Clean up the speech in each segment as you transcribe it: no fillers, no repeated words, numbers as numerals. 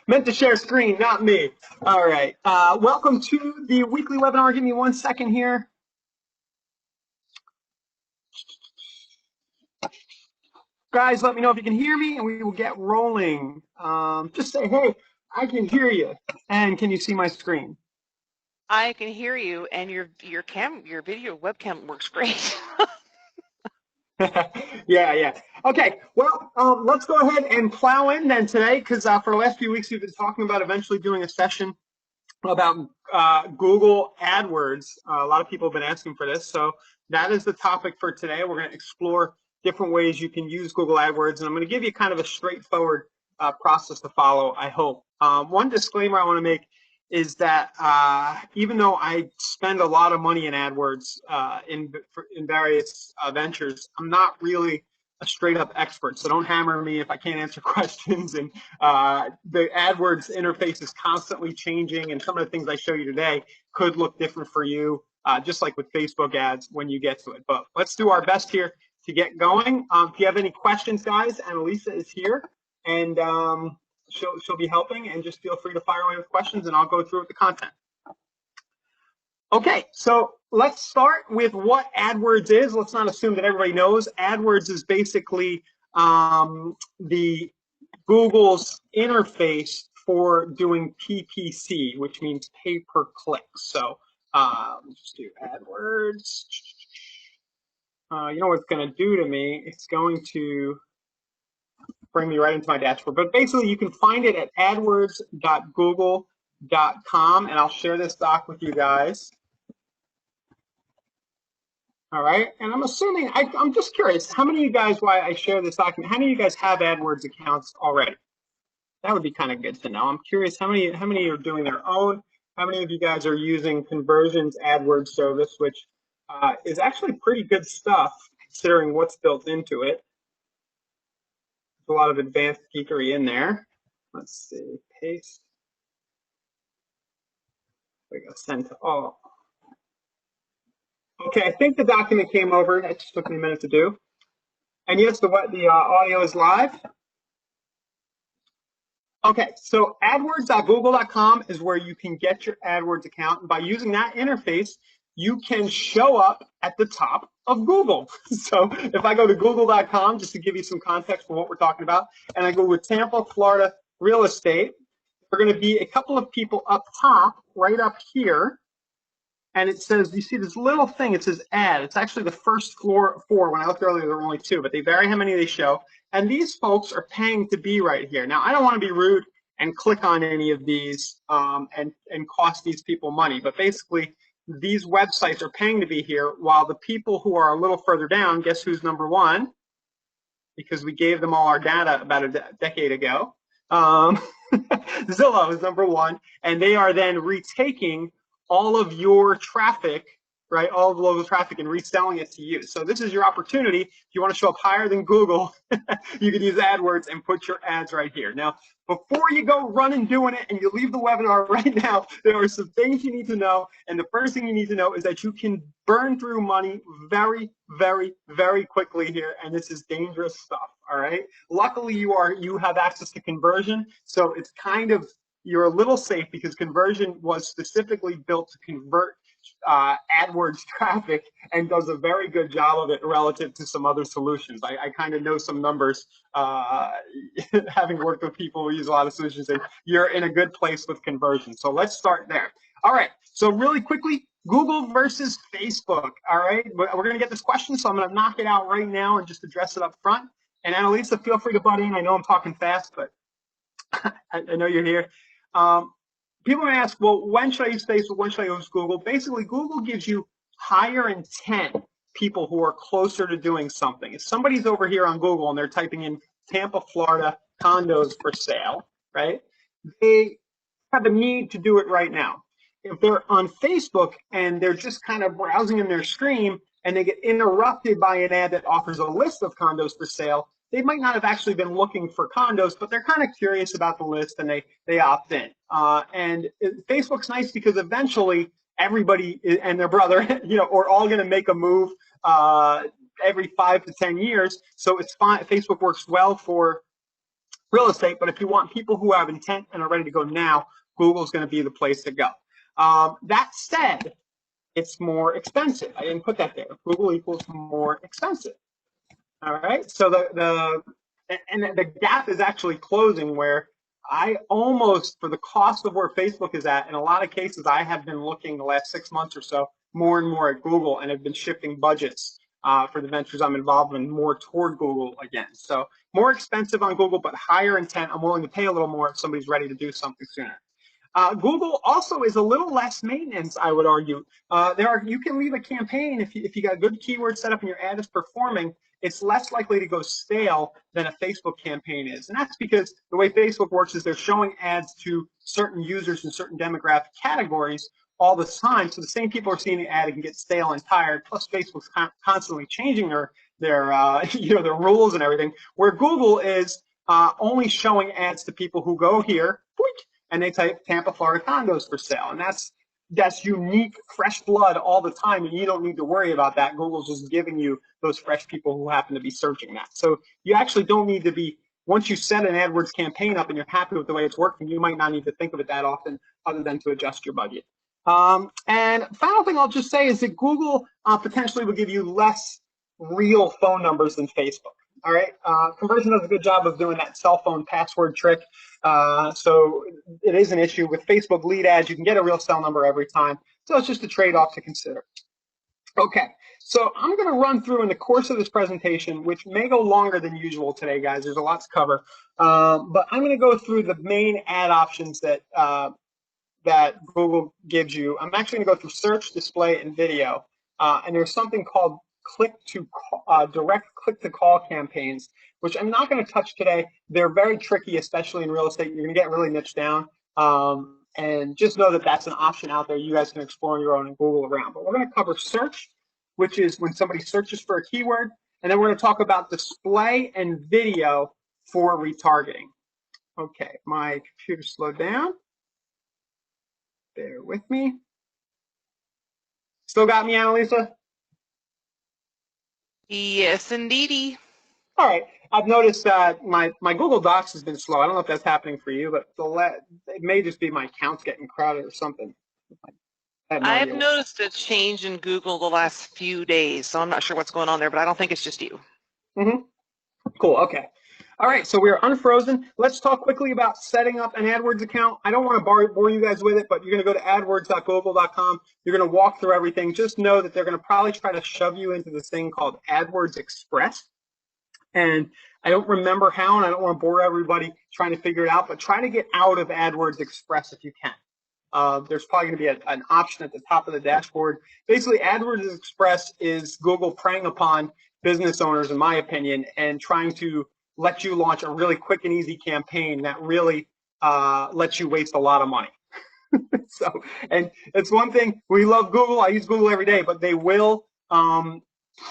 Meant to share screen, not me. All right. Welcome to the weekly webinar. Give me 1 second here. Guys, let me know if you can hear me and we will get rolling. Just say, hey, I can hear you. And can you see my screen? I can hear you, and your video webcam works great. Yeah. Okay, well, let's go ahead and plow in then today, because for the last few weeks we've been talking about eventually doing a session about Google AdWords. A lot of people have been asking for this, so that is the topic for today. We're going to explore different ways you can use Google AdWords, and I'm going to give you kind of a straightforward process to follow, I hope. One disclaimer I want to make is that even though I spend a lot of money in AdWords in various ventures, I'm not really a straight up expert. So don't hammer me if I can't answer questions. And the AdWords interface is constantly changing, and some of the things I show you today could look different for you, just like with Facebook ads when you get to it. But let's do our best here to get going. If you have any questions, guys, Annalisa is here, and she'll be helping, and just feel free to fire away with questions and I'll go through with the content. Okay, so let's start with what AdWords is. Let's not assume that everybody knows. AdWords is basically the Google's interface for doing PPC, which means pay per click. So let's do AdWords. You know what it's going to do to me? It's going to bring me right into my dashboard. But basically, you can find it at adwords.google.com, and I'll share this doc with you guys. All right, and I'm assuming, I'm just curious, how many of you guys, while I share this document, how many of you guys have AdWords accounts already? That would be kind of good to know. I'm curious how many are doing their own, how many of you guys are using Conversions AdWords service, which is actually pretty good stuff considering what's built into it. A lot of advanced geekery in there. Let's see, paste. There we go, send to all. Okay, I think the document came over. It just took me a minute to do. And yes, the audio is live. Okay, so adwords.google.com is where you can get your AdWords account. And by using that interface, you can show up at the top of Google. So if I go to google.com, just to give you some context for what we're talking about, and I go with Tampa, Florida real estate, we're going to be a couple of people up top, right up here. And it says, you see this little thing, it says ad. It's actually the first four. When I looked earlier, there were only 2, but they vary how many they show. And these folks are paying to be right here. Now, I don't want to be rude and click on any of these and cost these people money. But basically, these websites are paying to be here, while the people who are a little further down, guess who's number 1? Because we gave them all our data about a decade ago. Zillow is number 1, and they are then retaking all of your traffic, right, all of the local traffic, and reselling it to you. So this is your opportunity. If you want to show up higher than Google, you can use AdWords and put your ads right here. Now, before you go running doing it and you leave the webinar right now, there are some things you need to know. And the first thing you need to know is that you can burn through money very, very, very quickly here. And this is dangerous stuff, all right? Luckily, you have access to conversion. So it's kind of, you're a little safe, because conversion was specifically built to convert AdWords traffic and does a very good job of it relative to some other solutions. I kind of know some numbers, having worked with people who use a lot of solutions, and you're in a good place with conversion. So let's start there. All right, so really quickly, Google versus Facebook. All right, we're going to get this question, so I'm going to knock it out right now and just address it up front. And Annalisa, feel free to butt in. I know I'm talking fast, but I know you're here. People may ask, well, when should I use Facebook? When should I use Google? Basically, Google gives you higher intent people who are closer to doing something. If somebody's over here on Google and they're typing in Tampa, Florida condos for sale, right? They have a need to do it right now. If they're on Facebook and they're just kind of browsing in their screen and they get interrupted by an ad that offers a list of condos for sale, they might not have actually been looking for condos, but they're kind of curious about the list and they opt in. And Facebook's nice because eventually everybody and their brother, are all going to make a move every 5 to 10 years. So it's fine. Facebook works well for real estate. But if you want people who have intent and are ready to go now, Google's going to be the place to go. That said, it's more expensive. I didn't put that there. Google equals more expensive. All right. So the gap is actually closing where I almost, for the cost of where Facebook is at, in a lot of cases, I have been looking the last 6 months or so more and more at Google and have been shifting budgets for the ventures I'm involved in more toward Google again. So more expensive on Google, but higher intent. I'm willing to pay a little more if somebody's ready to do something sooner. Google also is a little less maintenance, I would argue. You can leave a campaign if you got good keywords set up and your ad is performing. It's less likely to go stale than a Facebook campaign is, and that's because the way Facebook works is they're showing ads to certain users in certain demographic categories all the time. So the same people are seeing the ad and can get stale and tired. Plus, Facebook's constantly changing their their rules and everything. Where Google is only showing ads to people who go here, and they type Tampa, Florida condos for sale. And that's unique, fresh blood all the time, and you don't need to worry about that. Google's just giving you those fresh people who happen to be searching that. So you actually don't need to be, once you set an AdWords campaign up and you're happy with the way it's working, you might not need to think of it that often other than to adjust your budget. And final thing I'll just say is that Google potentially will give you less real phone numbers than Facebook. All right. Conversion does a good job of doing that cell phone password trick. So it is an issue with Facebook lead ads. You can get a real cell number every time. So it's just a trade-off to consider. Okay. So I'm going to run through in the course of this presentation, which may go longer than usual today, guys. There's a lot to cover. But I'm going to go through the main ad options that Google gives you. I'm actually going to go through search, display, and video. And there's something called direct click-to-call campaigns, which I'm not going to touch today. They're very tricky, especially in real estate. You're going to get really niched down. And just know that that's an option out there. You guys can explore on your own and Google around. But we're going to cover search, which is when somebody searches for a keyword. And then we're going to talk about display and video for retargeting. Okay, my computer slowed down. Bear with me. Still got me, Annalisa? Yes, indeedy. All right. I've noticed that my Google Docs has been slow. I don't know if that's happening for you, but it may just be my accounts getting crowded or something. I have no I've idea. noticed a change in Google the last few days, so I'm not sure what's going on there, but I don't think it's just you. Mm-hmm. Cool. Okay. All right. So we're unfrozen. Let's talk quickly about setting up an AdWords account. I don't want to bore you guys with it, but you're going to go to adwords.google.com. You're going to walk through everything. Just know that they're going to probably try to shove you into this thing called AdWords Express. And I don't remember how, and I don't want to bore everybody trying to figure it out, but try to get out of AdWords Express if you can. There's probably going to be an option at the top of the dashboard. Basically, AdWords Express is Google preying upon business owners, in my opinion, and trying to let you launch a really quick and easy campaign that really lets you waste a lot of money. So, and it's one thing, we love Google. I use Google every day, but they will preset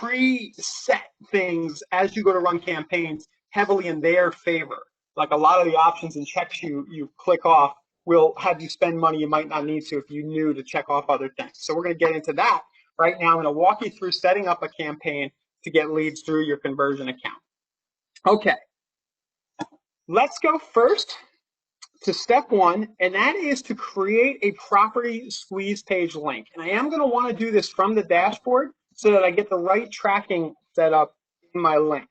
things as you go to run campaigns heavily in their favor. Like a lot of the options and checks you click off will have you spend money you might not need to if you knew to check off other things. So we're going to get into that right now. I'm going to walk you through setting up a campaign to get leads through your conversion account. Okay, let's go first to step one, and that is to create a property squeeze page link. And I am going to want to do this from the dashboard so that I get the right tracking set up in my link.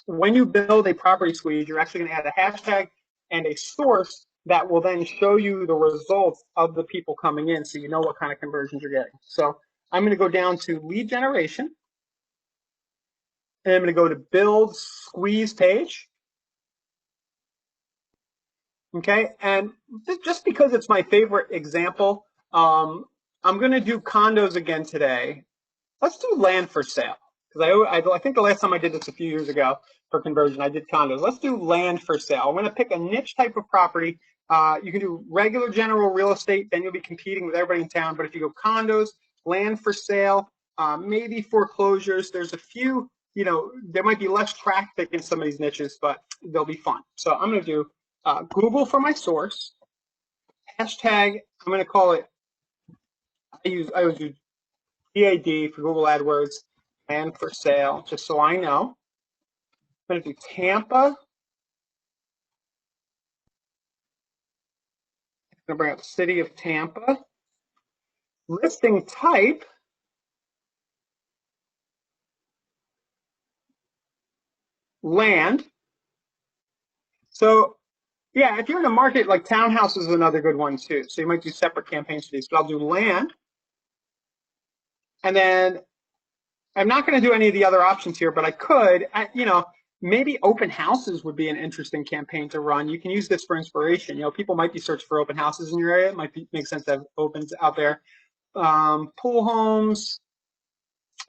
When you build a property squeeze, you're actually going to add a hashtag and a source that will then show you the results of the people coming in so you know what kind of conversions you're getting. So I'm going to go down to lead generation, and I'm going to go to build squeeze page. Okay, and just because it's my favorite example, I'm going to do condos again today. Let's do land for sale, because I think the last time I did this a few years ago for conversion, I did condos. Let's do land for sale. I'm going to pick a niche type of property. You can do regular general real estate, then you'll be competing with everybody in town. But if you go condos, land for sale, maybe foreclosures, there's a few, there might be less traffic in some of these niches, but they'll be fun. So I'm going to do Google for my source. Hashtag, I'm going to call it, I would do PAD for Google AdWords and for sale, just so I know. I'm going to do Tampa, going to bring up the city of Tampa. Listing type, land. So yeah, if you're in a market like townhouses is another good one too. So you might do separate campaigns for these, but I'll do land. And then I'm not going to do any of the other options here, but I could, maybe open houses would be an interesting campaign to run. You can use this for inspiration. People might be searching for open houses in your area. It might make sense to have opens out there. Pool homes.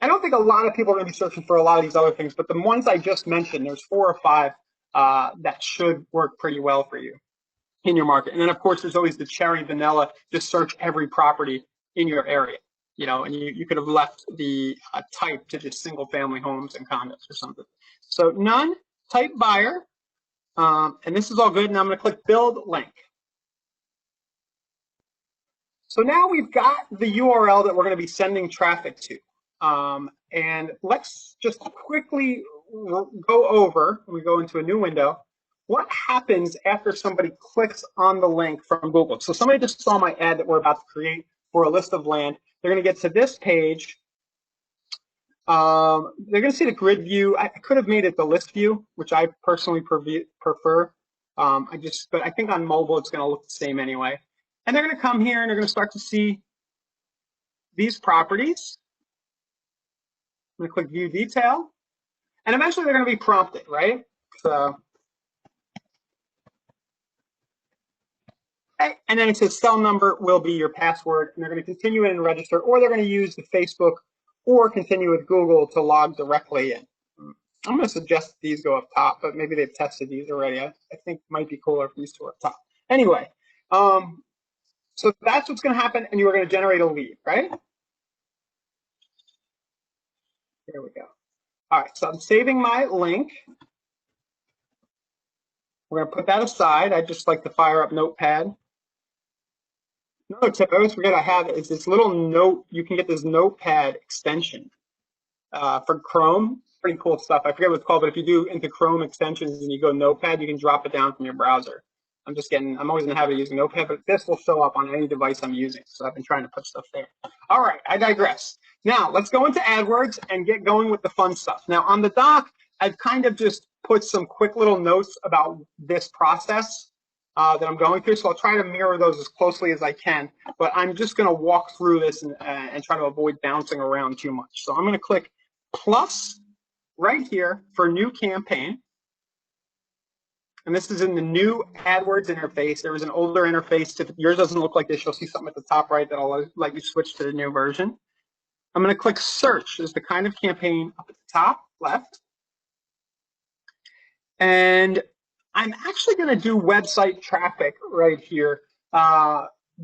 I don't think a lot of people are going to be searching for a lot of these other things, but the ones I just mentioned, there's 4 or 5 that should work pretty well for you in your market. And then, of course, there's always the cherry vanilla, just search every property in your area, and you could have left the type to just single family homes and condos or something. So none, type buyer, and this is all good. And I'm going to click build link. So now we've got the URL that we're going to be sending traffic to. And let's just quickly go over, we go into a new window, what happens after somebody clicks on the link from Google. So somebody just saw my ad that we're about to create for a list of land. They're going to get to this page. They're going to see the grid view. I could have made it the list view, which I personally prefer. But I think on mobile it's going to look the same anyway. And they're going to come here and they're going to start to see these properties. I'm going to click view detail. And eventually they're going to be prompted, right? So, okay. And then it says cell number will be your password. And they're going to continue in and register, or they're going to use the Facebook or continue with Google to log directly in. I'm going to suggest these go up top, but maybe they've tested these already. I think it might be cooler if these two are up top. Anyway, so that's what's going to happen, and you are going to generate a lead, right? Here we go. All right, so I'm saving my link. We're going to put that aside. I just like to fire up Notepad. Another tip I always forget I have is this little note. You can get this Notepad extension for Chrome. Pretty cool stuff. I forget what it's called, but if you do into Chrome extensions and you go Notepad, you can drop it down from your browser. I'm always in the habit of using Notepad, but this will show up on any device I'm using. So I've been trying to put stuff there. All right, I digress. Now let's go into AdWords and get going with the fun stuff. Now on the doc, I've kind of just put some quick little notes about this process that I'm going through. So I'll try to mirror those as closely as I can, but I'm just going to walk through this and try to avoid bouncing around too much. So I'm going to click plus right here for new campaign. And this is in the new AdWords interface. There was an older interface. If yours doesn't look like this, you'll see something at the top right that'll let you switch to the new version. I'm going to click search as the kind of campaign up at the top left. And I'm actually going to do website traffic right here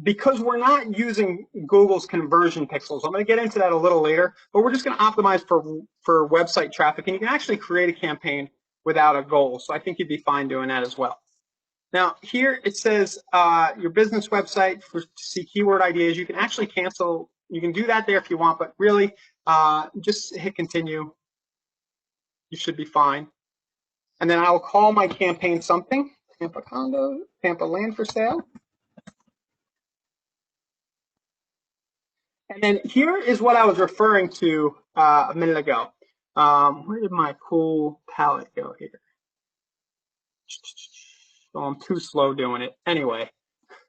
because we're not using Google's conversion pixels. I'm going to get into that a little later, but we're just going to optimize for website traffic. And you can actually create a campaign without a goal. So I think you'd be fine doing that as well. Now here it says your business website to see keyword ideas. You can actually cancel. You can do that there if you want, but really just hit continue. You should be fine. And then I'll call my campaign something, Tampa condo, Tampa land for sale. And then here is what I was referring to a minute ago. Where did my cool palette go here? Well, I'm too slow doing it. Anyway,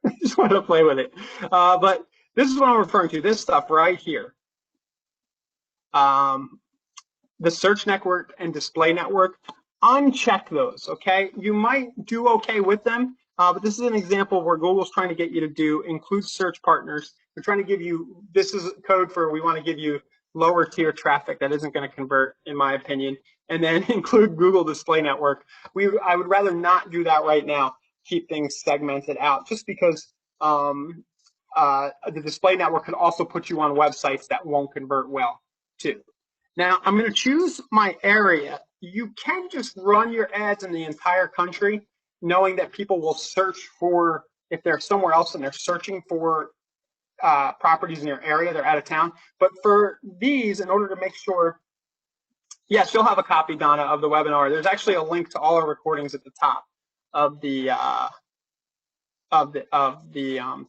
I just wanted to play with it. But this is what I'm referring to, this stuff right here. The search network and display network, uncheck those, okay? You might do okay with them, but this is an example where Google's trying to get you to include search partners. They're trying to give you, this is code for we want to give you lower tier traffic that isn't going to convert, in my opinion, and then include Google Display Network. I would rather not do that right now, keep things segmented out, just because the display network could also put you on websites that won't convert well, too. Now, I'm going to choose my area. You can just run your ads in the entire country, knowing that people will search for, if they're somewhere else and they're searching for properties in your area, they're out of town. But for these, in order to make sure, yes, you'll have a copy, Donna, of the webinar. There's actually a link to all our recordings at the top of the the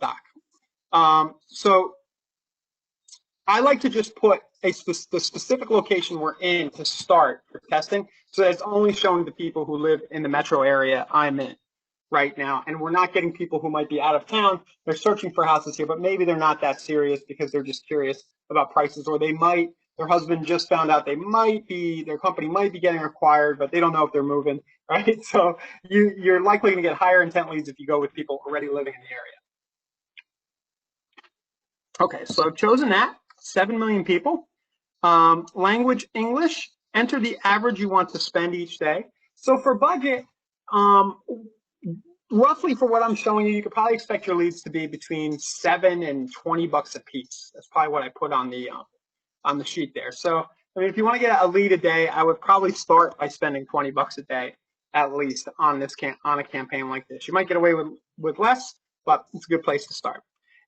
doc. So I like to just put the specific location we're in to start for testing, so that it's only showing the people who live in the metro area I'm in right now, and we're not getting people who might be out of town. They're searching for houses here, but maybe they're not that serious because they're just curious about prices, or their husband just found out their company might be getting acquired, but they don't know if they're moving, right? So you're likely going to get higher intent leads if you go with people already living in the area. Okay, so I've chosen that, 7 million people. Language, English. Enter the average you want to spend each day. So for budget, roughly for what I'm showing you, you could probably expect your leads to be between $7 and $20 a piece. That's probably what I put on the sheet there. So I mean, if you want to get a lead a day, I would probably start by spending $20 a day at least on a campaign like this. You might get away with less, but it's a good place to start.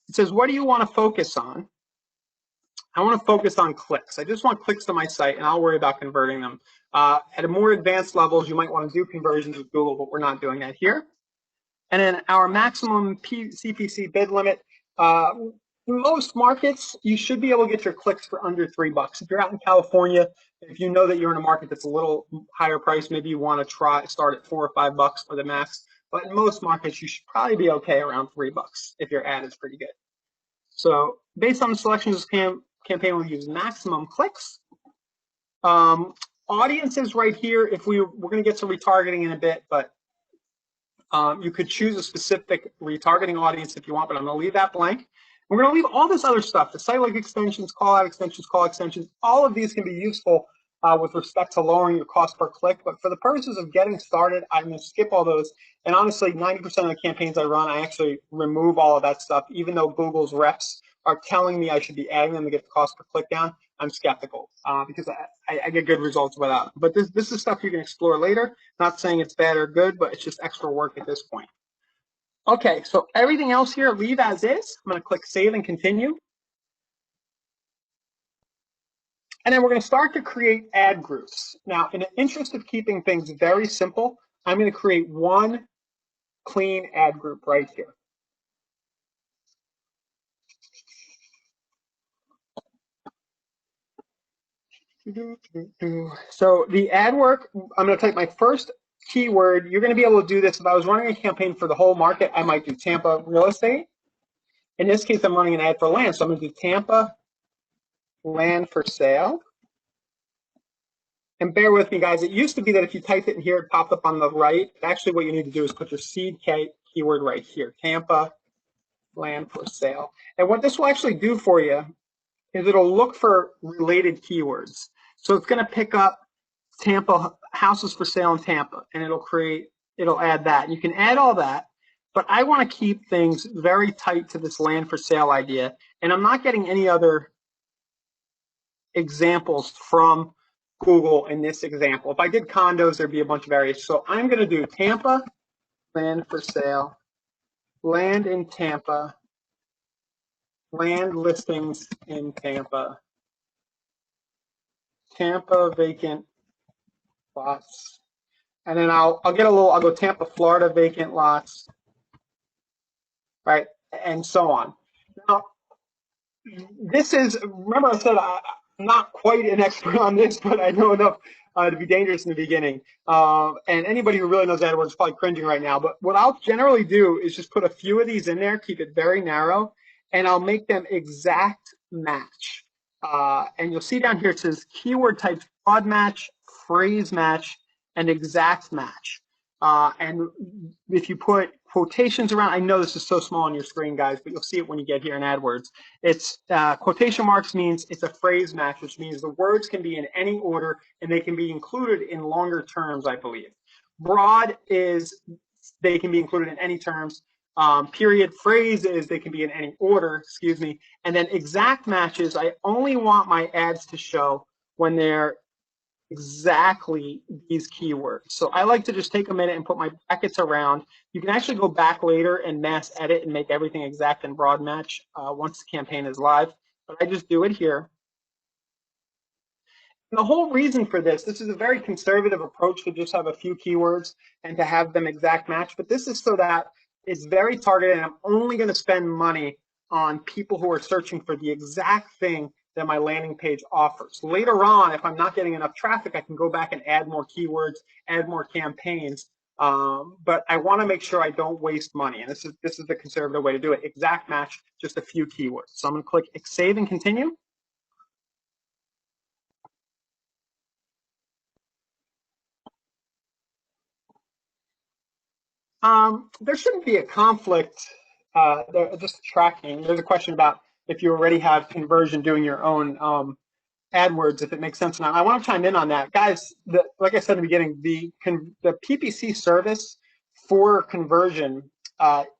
It says, what do you want to focus on? I want to focus on clicks. I just want clicks to my site, and I'll worry about converting them. At a more advanced levels, you might want to do conversions with Google, but we're not doing that here. And then our maximum CPC bid limit. In most markets, you should be able to get your clicks for under $3. If you're out in California, if you know that you're in a market that's a little higher price, maybe you want to start at $4 or $5 for the max. But in most markets, you should probably be okay around $3 if your ad is pretty good. So based on the selections of this campaign, we'll use maximum clicks. Audiences right here, we're going to get to retargeting in a bit, but you could choose a specific retargeting audience if you want, but I'm going to leave that blank. We're going to leave all this other stuff, the site link extensions, call out extensions, call extensions. All of these can be useful with respect to lowering your cost per click. But for the purposes of getting started, I'm going to skip all those. And honestly, 90% of the campaigns I run, I actually remove all of that stuff, even though Google's reps are telling me I should be adding them to get the cost per click down. I'm skeptical because I get good results without them. But this is stuff you can explore later. Not saying it's bad or good, but it's just extra work at this point. Okay, so everything else here, leave as is. I'm going to click Save and Continue. And then we're going to start to create ad groups. Now, in the interest of keeping things very simple, I'm going to create one clean ad group right here. So the ad work, I'm going to type my first keyword. You're going to be able to do this. If I was running a campaign for the whole market, I might do Tampa real estate. In this case, I'm running an ad for land. So I'm going to do Tampa land for sale. And bear with me, guys. It used to be that if you typed it in here, it popped up on the right. Actually, what you need to do is put your seed keyword right here, Tampa land for sale. And what this will actually do for you is it'll look for related keywords. So it's going to pick up Tampa houses for sale in Tampa, and it'll add that. You can add all that, but I want to keep things very tight to this land for sale idea, and I'm not getting any other examples from Google in this example. If I did condos, there'd be a bunch of variations. So I'm going to do Tampa land for sale, land in Tampa, land listings in Tampa, Tampa vacant lots, and then I'll go Tampa, Florida vacant lots, right, and so on. Now, remember I said I'm not quite an expert on this, but I know enough to be dangerous in the beginning. And anybody who really knows AdWords is probably cringing right now. But what I'll generally do is just put a few of these in there, keep it very narrow, and I'll make them exact match. And you'll see down here it says keyword types broad match, phrase match, and exact match. And if you put quotations around, I know this is so small on your screen, guys, but you'll see it when you get here in AdWords. It's quotation marks means it's a phrase match, which means the words can be in any order and they can be included in longer terms, I believe. Broad is they can be included in any terms. Period. Phrase is they can be in any order, excuse me. And then exact matches, I only want my ads to show when they're exactly these keywords. So I like to just take a minute and put my brackets around. You can actually go back later and mass edit and make everything exact and broad match once the campaign is live. But I just do it here. And the whole reason for this is a very conservative approach to just have a few keywords and to have them exact match. But this is so that It's very targeted, and I'm only going to spend money on people who are searching for the exact thing that my landing page offers. Later on, if I'm not getting enough traffic, I can go back and add more keywords, add more campaigns. But I want to make sure I don't waste money, and this is the conservative way to do it. Exact match, just a few keywords. So I'm going to click save and continue. There shouldn't be a conflict. Just tracking. There's a question about if you already have conversion doing your own AdWords, if it makes sense. Now, I want to chime in on that, guys. Like I said in the beginning, the PPC service for conversion,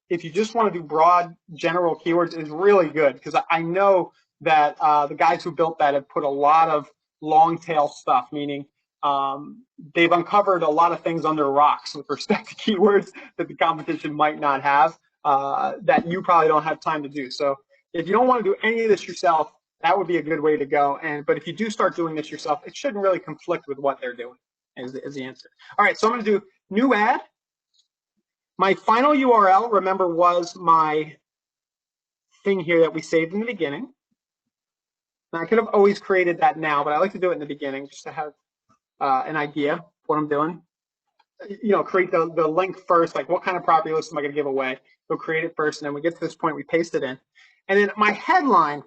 if you just want to do broad general keywords, is really good, because I know that the guys who built that have put a lot of long tail stuff, meaning they've uncovered a lot of things under rocks with respect to keywords that the competition might not have, that you probably don't have time to do. So if you don't want to do any of this yourself, that would be a good way to go. But if you do start doing this yourself, it shouldn't really conflict with what they're doing, is the answer. All right, so I'm going to do new ad. My final URL, remember, was my thing here that we saved in the beginning. Now, I could have always created that now, but I like to do it in the beginning just to have an idea of what I'm doing. Create the link first, like what kind of property list am I going to give away? We'll create it first, and then we get to this point, we paste it in. And then my headline,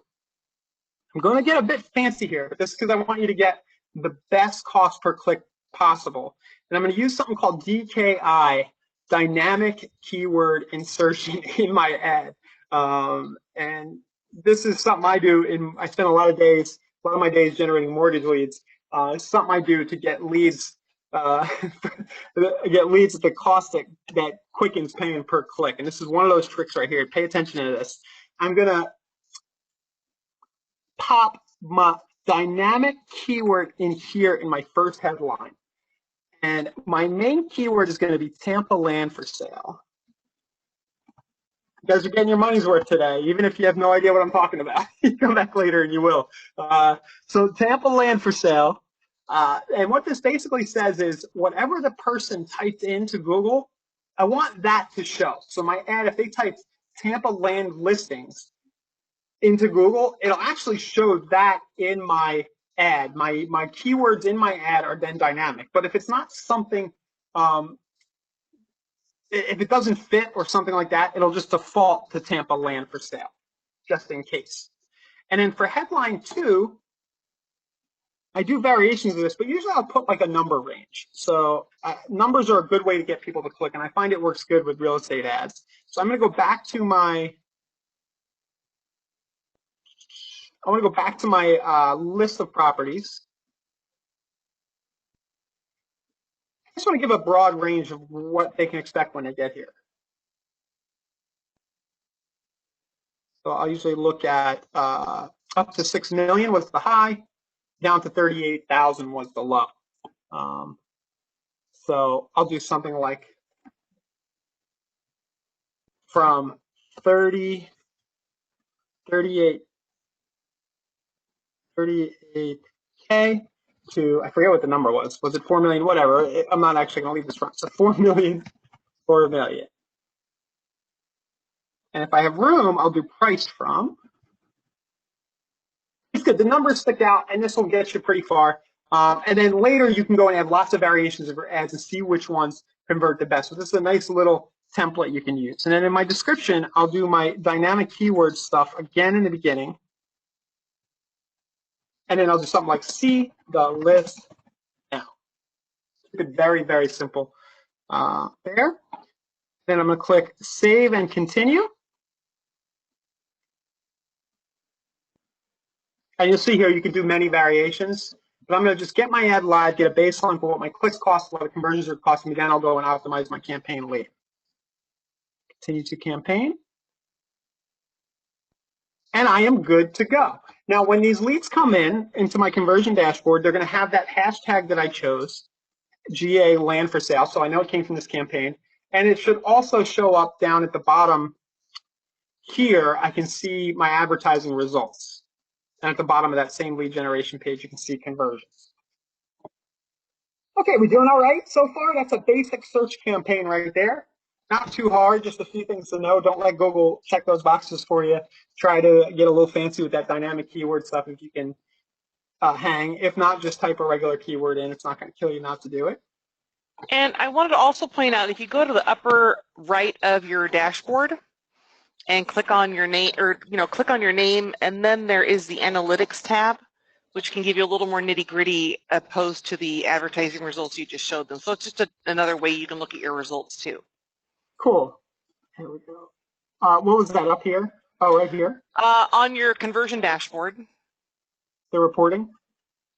I'm going to get a bit fancy here, but this is because I want you to get the best cost per click possible. And I'm going to use something called DKI, Dynamic Keyword Insertion, in my ad. And this is something I do. I spend a lot of my days generating mortgage leads. It's something I do to get leads, get leads at the cost that Quicken's paying per click. And this is one of those tricks right here. Pay attention to this. I'm going to pop my dynamic keyword in here in my first headline. And my main keyword is going to be Tampa land for sale. You guys are getting your money's worth today, even if you have no idea what I'm talking about. You come back later and you will. So Tampa land for sale. And what this basically says is whatever the person typed into Google, I want that to show. So my ad, if they type Tampa land listings into Google, it'll actually show that in my ad. My keywords in my ad are then dynamic. But if it's not something, if it doesn't fit or something like that, it'll just default to Tampa land for sale, just in case. And then for headline 2, I do variations of this, but usually I'll put like a number range. So numbers are a good way to get people to click, and I find it works good with real estate ads. So I'm going to go back to my list of properties. I just want to give a broad range of what they can expect when they get here. So I'll usually look at up to 6 million was the high, down to 38,000 was the low. So I'll do something like from 38K to, I forget what the number was. Was it 4 million? Whatever. I'm not actually going to leave this front. So 4 million, 4 million. And if I have room, I'll do price from. It's good. The numbers stick out, and this will get you pretty far. And then later, you can go and add lots of variations of your ads and see which ones convert the best. So this is a nice little template you can use. And then in my description, I'll do my dynamic keyword stuff again in the beginning. And then I'll do something like see the list now. Very, very simple there. Then I'm going to click save and continue. And you'll see here you can do many variations. But I'm going to just get my ad live, get a baseline for what my clicks cost, what the conversions are costing me. Then I'll go and optimize my campaign later. Continue to campaign. And I am good to go. Now, when these leads come into my conversion dashboard, they're going to have that hashtag that I chose, GA land for sale. So I know it came from this campaign. And it should also show up down at the bottom here. I can see my advertising results. And at the bottom of that same lead generation page, you can see conversions. Okay, we're doing all right so far. That's a basic search campaign right there. Not too hard, just a few things to know. Don't let Google check those boxes for you. Try to get a little fancy with that dynamic keyword stuff if you can hang. If not, just type a regular keyword in. It's not going to kill you not to do it. And I wanted to also point out, if you go to the upper right of your dashboard and click on your name, or click on your name, and then there is the analytics tab, which can give you a little more nitty-gritty opposed to the advertising results you just showed them. So it's just another way you can look at your results too. Cool. Here we go. What was that up here? Oh, right here. On your conversion dashboard. The reporting.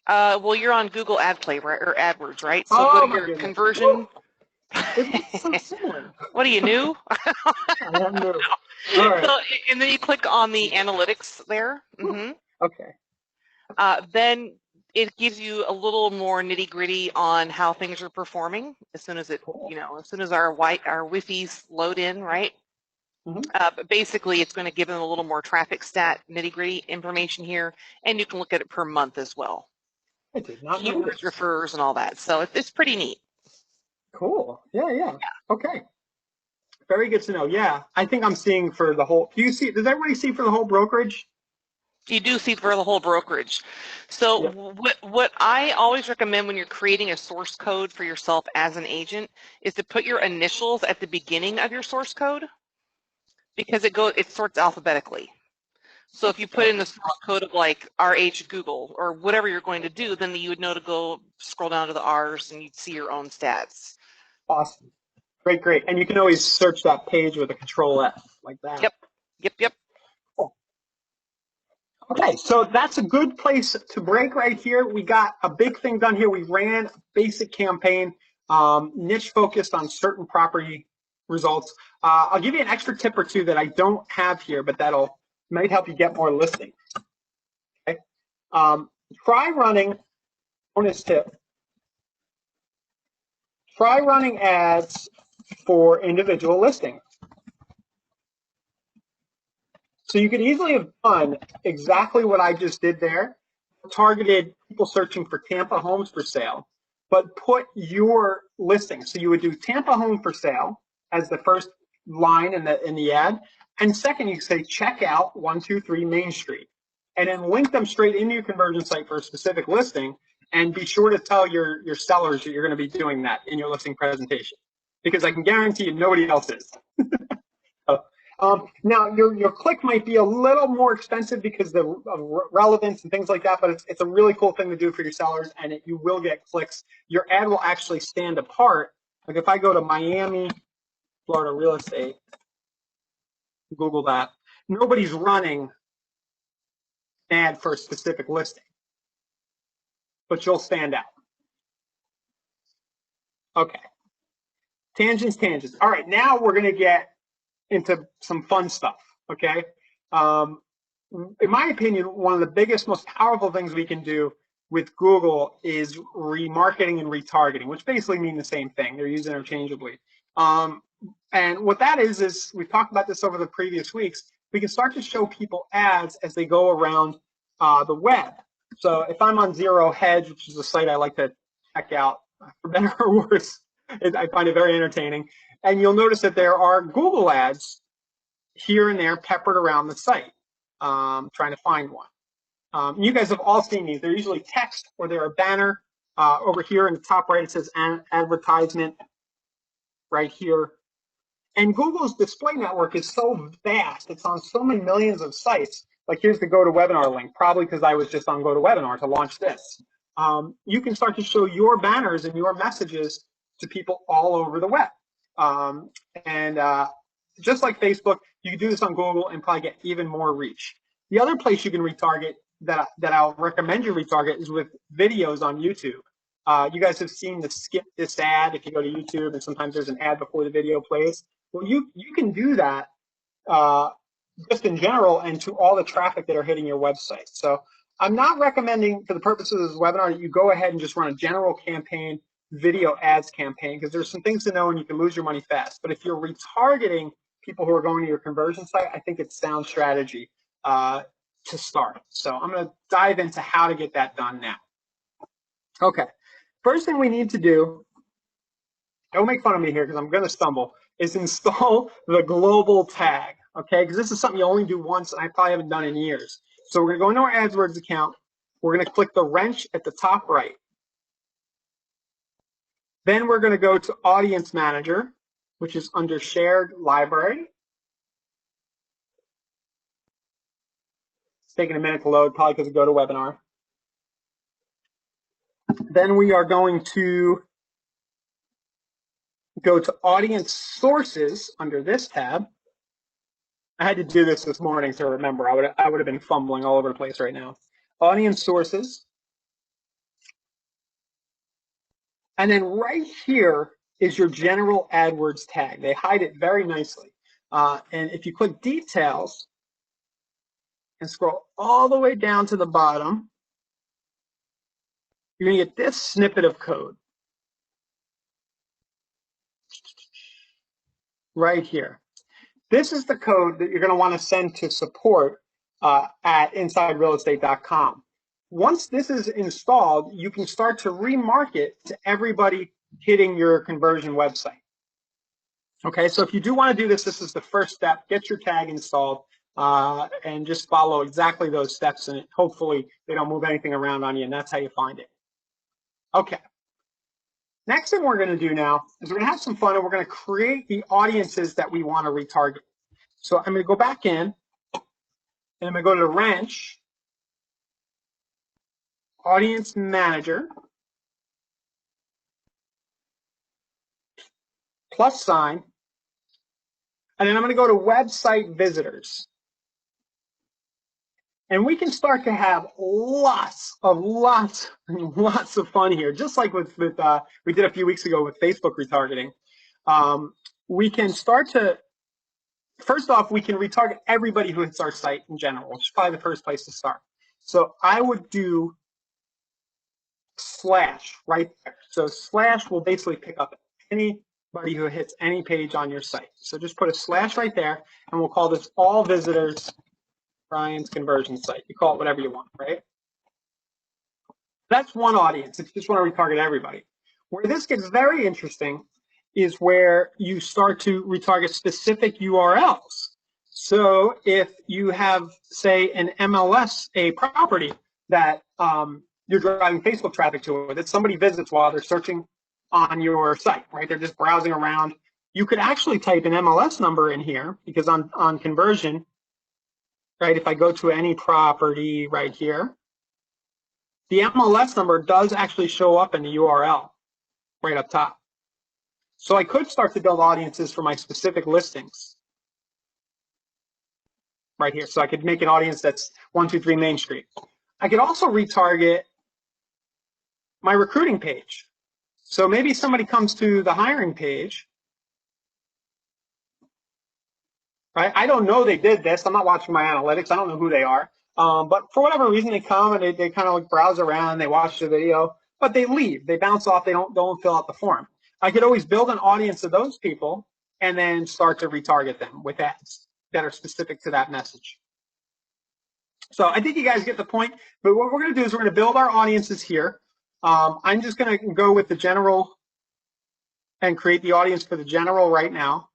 Well, you're on Google Ad Play, right, or AdWords, right? So go Oh to my your goodness. conversion. It looks so similar. What are you, new? I am new. All right. So, and then you click on the analytics there. Okay. Then it gives you a little more nitty gritty on how things are performing as soon as Cool. as soon as our Wi-Fi's load in, right? But basically, it's going to give them a little more traffic stat nitty gritty information here, and you can look at it per month as well. I did not know Keywords, this. refers, and all that. So it's pretty neat. Cool. Yeah. Okay. Very good to know. Yeah. I think I'm seeing for the whole, does everybody see for the whole brokerage? You do see for the whole brokerage. So Yep. what I always recommend when you're creating a source code for yourself as an agent is to put your initials at the beginning of your source code, because it sorts alphabetically. So if you put in the source code of like RH Google or whatever you're going to do, then you would know to go scroll down to the R's and you'd see your own stats. Awesome. Great. And you can always search that page with a Control F like that. Yep. Cool. Okay, so that's a good place to break right here. We got a big thing done here. We ran a basic campaign, niche focused on certain property results. I'll give you an extra tip or two that I don't have here, but that'll might help you get more listings. Okay, try running. Bonus tip: try running ads for individual listings. So you could easily have done exactly what I just did there, targeted people searching for Tampa homes for sale, but put your listing. So you would do Tampa home for sale as the first line in the ad, and second you could say check out 123 Main Street, and then link them straight into your conversion site for a specific listing. And be sure to tell your sellers that you're going to be doing that in your listing presentation, because I can guarantee you nobody else is. Now, your click might be a little more expensive because of relevance and things like that, but it's a really cool thing to do for your sellers, and you will get clicks. Your ad will actually stand apart. Like if I go to Miami, Florida real estate, Google that, nobody's running an ad for a specific listing, but you'll stand out. Okay. Tangents. All right, now we're going to get into some fun stuff, okay? In my opinion, one of the biggest, most powerful things we can do with Google is remarketing and retargeting, which basically mean the same thing. They're used interchangeably. And what that is we've talked about this over the previous weeks. We can start to show people ads as they go around the web. So if I'm on Zero Hedge, which is a site I like to check out, for better or worse, I find it very entertaining. And you'll notice that there are Google ads here and there peppered around the site, trying to find one. You guys have all seen these. They're usually text or they're a banner. Over here in the top right, it says advertisement right here. And Google's display network is so vast. It's on so many millions of sites. Like here's the GoToWebinar link, probably because I was just on GoToWebinar to launch this. You can start to show your banners and your messages to people all over the web. Just like Facebook, you can do this on Google and probably get even more reach. The other place you can retarget that I'll recommend you retarget is with videos on YouTube. You guys have seen the skip this ad if you go to YouTube, and sometimes there's an ad before the video plays. Well, you can do that just in general and to all the traffic that are hitting your website. So I'm not recommending, for the purposes of this webinar, that you go ahead and just run a general campaign, video ads campaign, because there's some things to know and you can lose your money fast. But if you're retargeting people who are going to your conversion site, I think it's sound strategy to start. So I'm going to dive into how to get that done now. Okay, first thing we need to do, don't make fun of me here because I'm going to stumble. is install the global tag, okay? Because this is something you only do once, and I probably haven't done in years. So we're going to go into our AdWords account. We're going to click the wrench at the top right. Then we're going to go to Audience Manager, which is under Shared Library. It's taking a minute to load, probably because of GoToWebinar. Then we are going to go to Audience Sources under this tab. I had to do this morning to remember. I would have been fumbling all over the place right now. Audience Sources. And then right here is your general AdWords tag. They hide it very nicely. And if you click Details and scroll all the way down to the bottom, you're going to get this snippet of code right here. This is the code that you're going to want to send to support at InsideRealEstate.com. Once this is installed, you can start to remarket to everybody hitting your conversion website. Okay, so if you do want to do this, this is the first step. Get your tag installed and just follow exactly those steps, and hopefully they don't move anything around on you, and that's how you find it. Okay. Next thing we're going to do now is we're going to have some fun, and we're going to create the audiences that we want to retarget. So I'm going to go back in, and I'm going to go to the wrench, Audience Manager, plus sign, and then I'm going to go to Website Visitors. And we can start to have lots of fun here, just like with we did a few weeks ago with Facebook retargeting. We can start to, first off, we can retarget everybody who hits our site in general, which is probably the first place to start. So I would do slash right there. So slash will basically pick up anybody who hits any page on your site. So just put a slash right there, and we'll call this all visitors Brian's conversion site. You call it whatever you want, right? That's one audience if you just want to retarget everybody. Where this gets very interesting is where you start to retarget specific URLs. So if you have, say, an MLS, a property that you're driving Facebook traffic to, that somebody visits while they're searching on your site, right? They're just browsing around. You could actually type an MLS number in here, because on conversion, right, if I go to any property right here, the MLS number does actually show up in the URL right up top. So I could start to build audiences for my specific listings right here. So I could make an audience that's 123 Main Street. I could also retarget my recruiting page. So maybe somebody comes to the hiring page, right? I don't know they did this. I'm not watching my analytics. I don't know who they are. But for whatever reason, they come and they kind of like browse around, they watch the video, but they leave. They bounce off. They don't fill out the form. I could always build an audience of those people and then start to retarget them with ads that are specific to that message. So I think you guys get the point. But what we're going to do is we're going to build our audiences here. I'm just going to go with the general and create the audience for the general right now.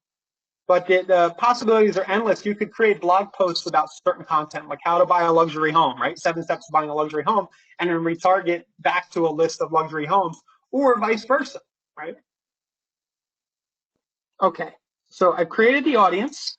But the possibilities are endless. You could create blog posts about certain content, like how to buy a luxury home, right? 7 steps to buying a luxury home, and then retarget back to a list of luxury homes, or vice versa, right? Okay, so I've created the audience.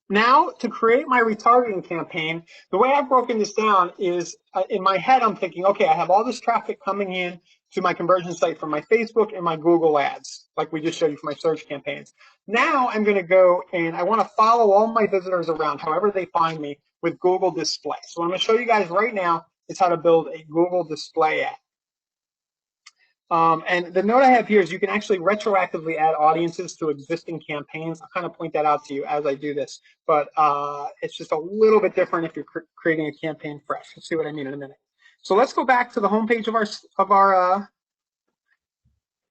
Now, to create my retargeting campaign, the way I've broken this down is in my head, I'm thinking, okay, I have all this traffic coming in to my conversion site from my Facebook and my Google ads, like we just showed you for my search campaigns. Now I'm going to go and I want to follow all my visitors around, however they find me, with Google Display. So what I'm going to show you guys right now is how to build a Google Display ad. And the note I have here is you can actually retroactively add audiences to existing campaigns. I'll kind of point that out to you as I do this, but it's just a little bit different if you're creating a campaign fresh. You'll see what I mean in a minute. So let's go back to the homepage of our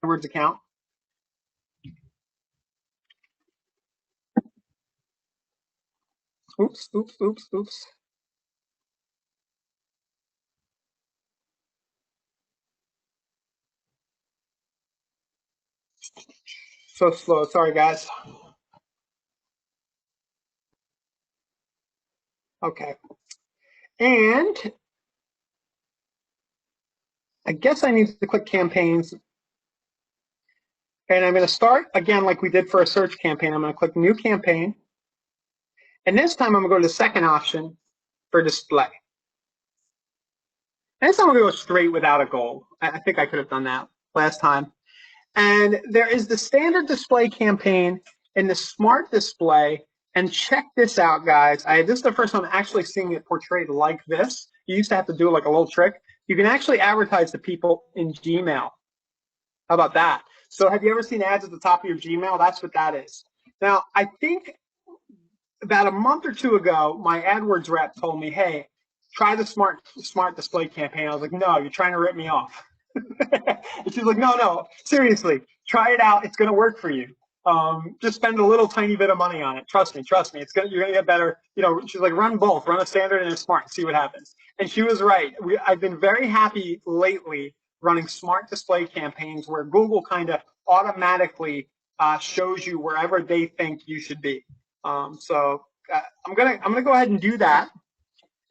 AdWords account. Oops. So slow. Sorry, guys. Okay. And I guess I need to click campaigns. And I'm going to start again like we did for a search campaign. I'm going to click new campaign. And this time I'm going to go to the second option for display. And this time I'm going to go straight without a goal. I think I could have done that last time. And there is the standard display campaign and the smart display. And check this out, guys. This is the first time I'm actually seeing it portrayed like this. You used to have to do like a little trick. You can actually advertise to people in Gmail. How about that? So have you ever seen ads at the top of your Gmail? That's what that is. Now, I think about a month or two ago, my AdWords rep told me, hey, try the smart display campaign. I was like, no, you're trying to rip me off. And she's like, no, seriously, try it out. It's going to work for you. Just spend a little tiny bit of money on it. Trust me. You're going to get better. You know, she's like, run both, run a standard and a smart, see what happens. And she was right. I've been very happy lately running smart display campaigns where Google kind of automatically shows you wherever they think you should be. So I'm gonna go ahead and do that.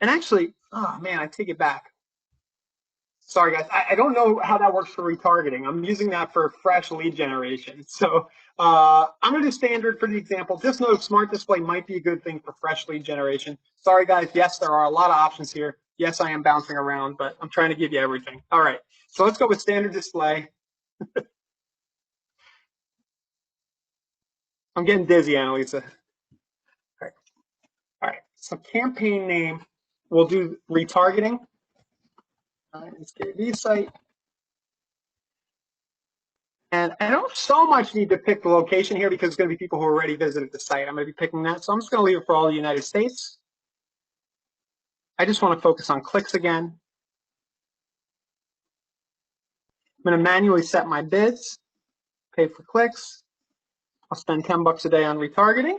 And actually, oh man, I take it back. Sorry, guys. I don't know how that works for retargeting. I'm using that for fresh lead generation. So I'm going to do standard for the example. Just know smart display might be a good thing for fresh lead generation. Sorry, guys. Yes, there are a lot of options here. Yes, I am bouncing around, but I'm trying to give you everything. All right. So let's go with standard display. I'm getting dizzy, Annalisa. All right. All right. So campaign name, we'll do retargeting. All right, let's get the site. And I don't so much need to pick the location here because it's going to be people who already visited the site. I'm going to be picking that. So I'm just going to leave it for all the United States. I just want to focus on clicks again. I'm going to manually set my bids, pay for clicks. I'll spend $10 a day on retargeting.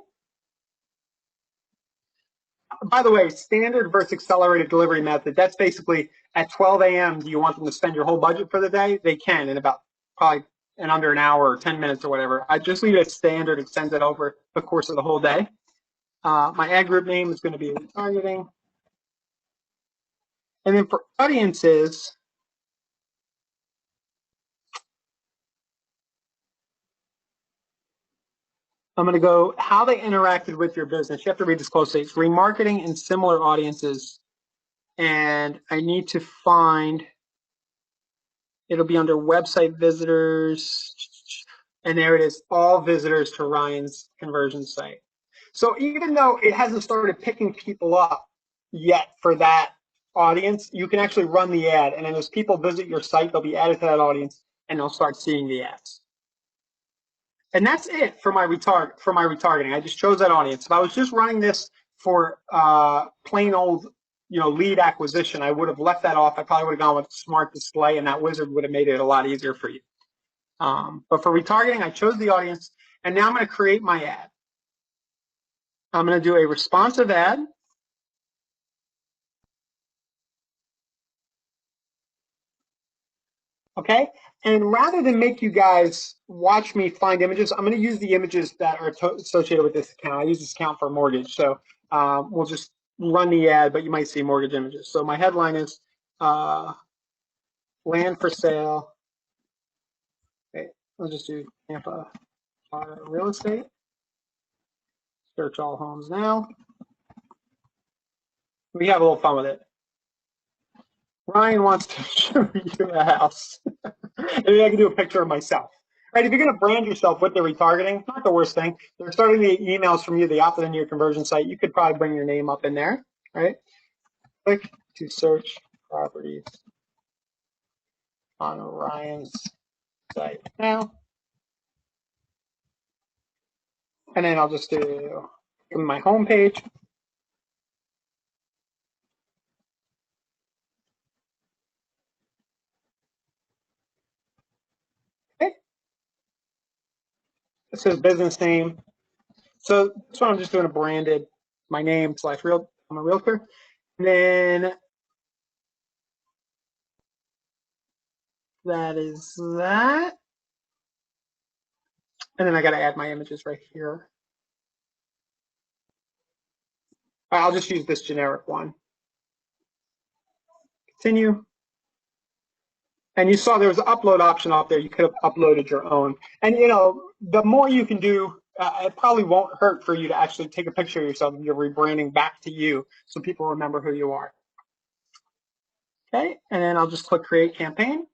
By the way, standard versus accelerated delivery method, that's basically at 12 a.m. Do you want them to spend your whole budget for the day? They can in about probably in under an hour or 10 minutes or whatever. I just leave it at standard and send it over the course of the whole day. My ad group name is going to be retargeting. And then for audiences, I'm going to go how they interacted with your business. You have to read this closely. It's remarketing and similar audiences. And I need to find, it'll be under website visitors. And there it is, all visitors to Ryan's conversion site. So even though it hasn't started picking people up yet for that audience, you can actually run the ad. And then as people visit your site, they'll be added to that audience and they'll start seeing the ads. And that's it for my retargeting. I just chose that audience. If I was just running this for plain old, lead acquisition, I would have left that off. I probably would have gone with smart display, and that wizard would have made it a lot easier for you. But for retargeting, I chose the audience, and now I'm going to create my ad. I'm going to do a responsive ad. Okay, and rather than make you guys watch me find images, I'm going to use the images that are associated with this account. I use this account for mortgage, so we'll just run the ad, but you might see mortgage images. So my headline is land for sale. Okay, we'll just do Tampa real estate. Search all homes now. We have a little fun with it. Ryan wants to show you a house. Maybe I can do a picture of myself. Right, if you're going to brand yourself with the retargeting, not the worst thing. They're starting the emails from you. They opted into your conversion site. You could probably bring your name up in there, right? Click to search properties on Ryan's site now. And then I'll just do my home page. Okay. This is business name. So this one I'm just doing a branded, my name / real. I'm a realtor. And then that is that. And then I got to add my images right here. I'll just use this generic one. Continue. And you saw there was an upload option up there. You could have uploaded your own. And, you know, the more you can do, it probably won't hurt for you to actually take a picture of yourself and you're rebranding back to you so people remember who you are. Okay, and then I'll just click Create Campaign.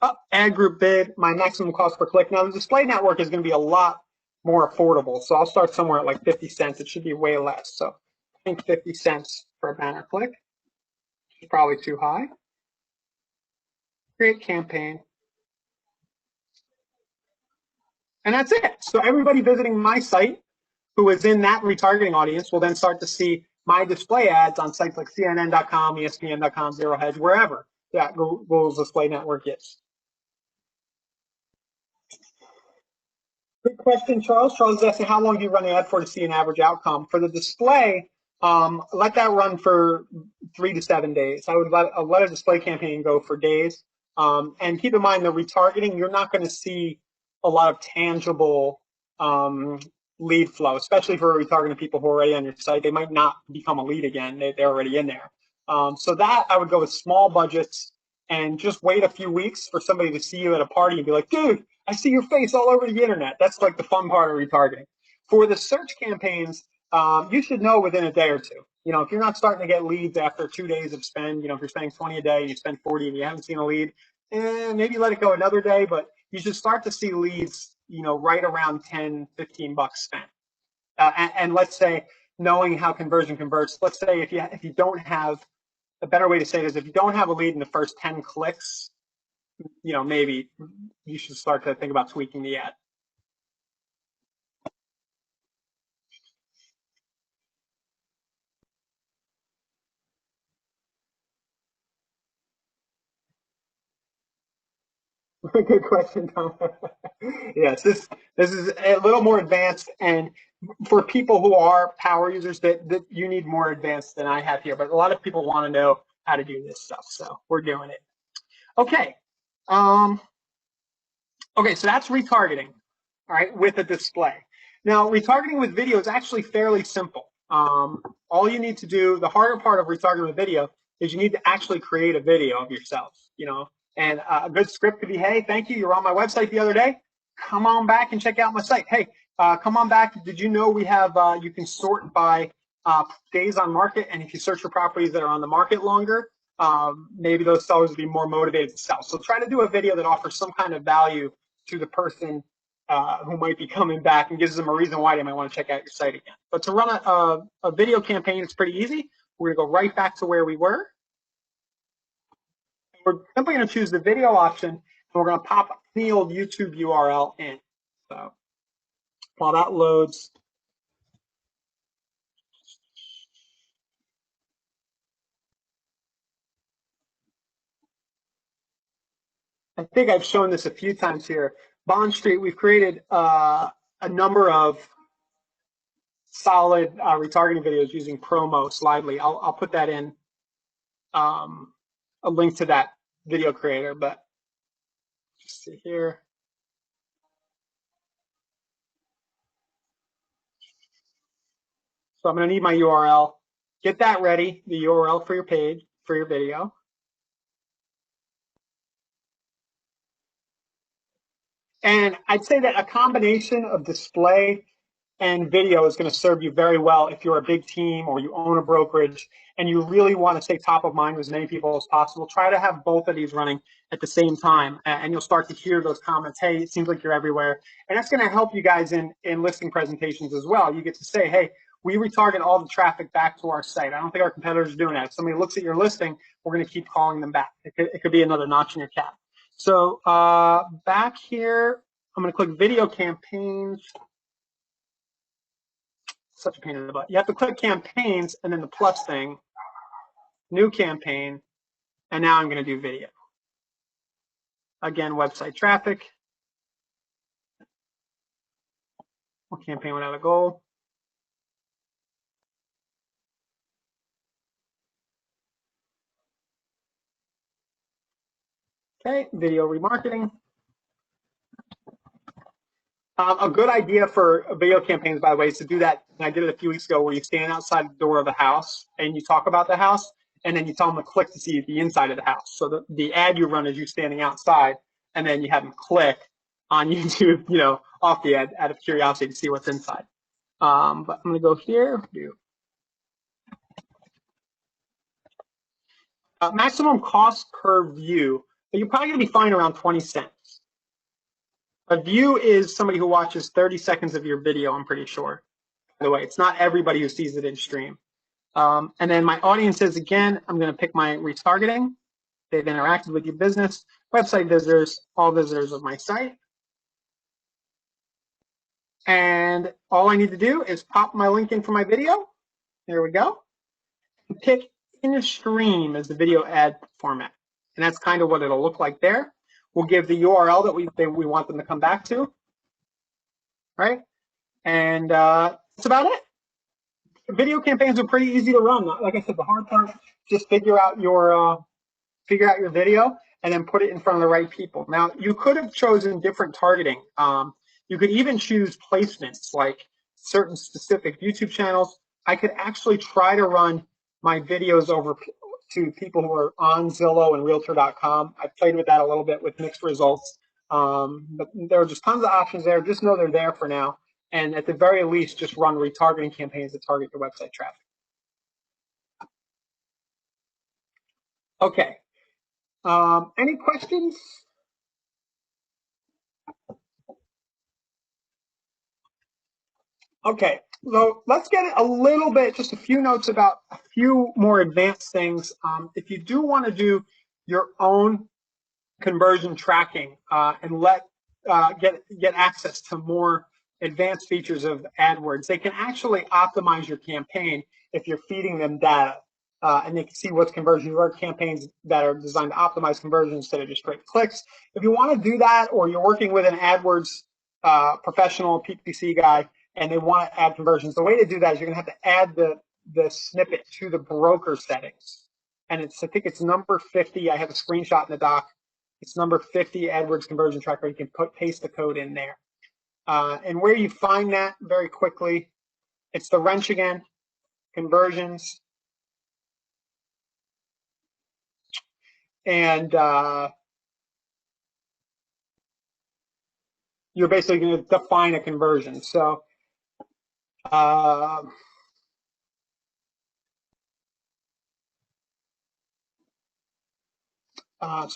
Oh, add group bid, my maximum cost per click. Now, the display network is going to be a lot more affordable. So I'll start somewhere at like 50 cents. It should be way less. So I think 50 cents for a banner click is probably too high. Create campaign. And that's it. So everybody visiting my site who is in that retargeting audience will then start to see my display ads on sites like CNN.com, ESPN.com, Zero Hedge, wherever that Google's display network is. Good question, Charles. Charles is asking, how long do you run the ad for to see an average outcome? For the display, let that run for 3 to 7 days. I would let a display campaign go for days. And keep in mind, the retargeting, you're not going to see a lot of tangible lead flow, especially for retargeting people who are already on your site. They might not become a lead again. They're already in there. So that I would go with small budgets and just wait a few weeks for somebody to see you at a party and be like, dude, I see your face all over the internet. That's like the fun part of retargeting. For the search campaigns, you should know within a day or two. You know, if you're not starting to get leads after 2 days of spend, you know, if you're spending 20 a day and you spend 40 and you haven't seen a lead, maybe let it go another day, but you should start to see leads, you know, right around 10, 15 bucks spent. And let's say, knowing how conversion converts, let's say if you don't have, a better way to say it is if you don't have a lead in the first 10 clicks, you know, maybe you should start to think about tweaking the ad. Good question, Tom. Yes, this is a little more advanced, and for people who are power users, that you need more advanced than I have here. But a lot of people want to know how to do this stuff, so we're doing it. Okay. Okay, so that's retargeting, all right, with a display. Now, retargeting with video is actually fairly simple. All you need to do, the harder part of retargeting with video is you need to actually create a video of yourself, you know, and a good script could be, hey, thank you, you were on my website the other day. Come on back and check out my site. Hey, come on back. Did you know we have, you can sort by days on market, and if you search for properties that are on the market longer, maybe those sellers will be more motivated to sell. So try to do a video that offers some kind of value to the person who might be coming back and gives them a reason why they might want to check out your site again. But to run a video campaign, it's pretty easy. We're going to go right back to where we were. We're simply going to choose the video option, and we're going to pop the old YouTube URL in. So while that loads, I think I've shown this a few times here. Bond Street, we've created a number of solid retargeting videos using promo Slidely. I'll put that in a link to that video creator, but just see here. So I'm going to need my URL. Get that ready, the URL for your page, for your video. And I'd say that a combination of display and video is going to serve you very well if you're a big team or you own a brokerage and you really want to stay top of mind with as many people as possible. Try to have both of these running at the same time, and you'll start to hear those comments, hey, it seems like you're everywhere. And that's going to help you guys in listing presentations as well. You get to say, hey, we retarget all the traffic back to our site. I don't think our competitors are doing that. If somebody looks at your listing, we're going to keep calling them back. It could be another notch in your cap. So back here, I'm going to click video campaigns. Such a pain in the butt. You have to click campaigns and then the plus thing, new campaign, and now I'm going to do video. Again, website traffic. We'll campaign without a goal. Okay, video remarketing. A good idea for video campaigns, by the way, is to do that. And I did it a few weeks ago, where you stand outside the door of a house and you talk about the house, and then you tell them to click to see the inside of the house. So the ad you run is you standing outside, and then you have them click on YouTube, off the ad out of curiosity to see what's inside. But I'm going to go here. Maximum cost per view. You're probably going to be fine around 20 cents. A view is somebody who watches 30 seconds of your video, I'm pretty sure. By the way, it's not everybody who sees it in stream. And then my audiences, again, I'm going to pick my retargeting. They've interacted with your business. Website visitors, all visitors of my site. And all I need to do is pop my link in for my video. There we go. And pick in stream as the video ad format. And that's kind of what it'll look like there. We'll give the URL that we want them to come back to. Right? And that's about it. Video campaigns are pretty easy to run. Like I said, the hard part, just figure out your video and then put it in front of the right people. Now, you could have chosen different targeting. You could even choose placements like certain specific YouTube channels. I could actually try to run my videos over to people who are on Zillow and Realtor.com. I played with that a little bit with mixed results. But there are just tons of options there. Just know they're there for now. And at the very least, just run retargeting campaigns that target your website traffic. Okay. Any questions? Okay, so let's get a little bit, just a few notes about a few more advanced things. If you do want to do your own conversion tracking and get access to more advanced features of AdWords, they can actually optimize your campaign if you're feeding them data. And they can see what's conversion. There are campaigns that are designed to optimize conversion instead of just straight clicks. If you want to do that, or you're working with an AdWords professional PPC guy and they want to add conversions, the way to do that is you're going to have to add the snippet to the broker settings. And I think it's number 50. I have a screenshot in the doc. It's number 50 AdWords conversion tracker. You can paste the code in there. And where you find that very quickly, it's the wrench again, conversions. And you're basically going to define a conversion. So so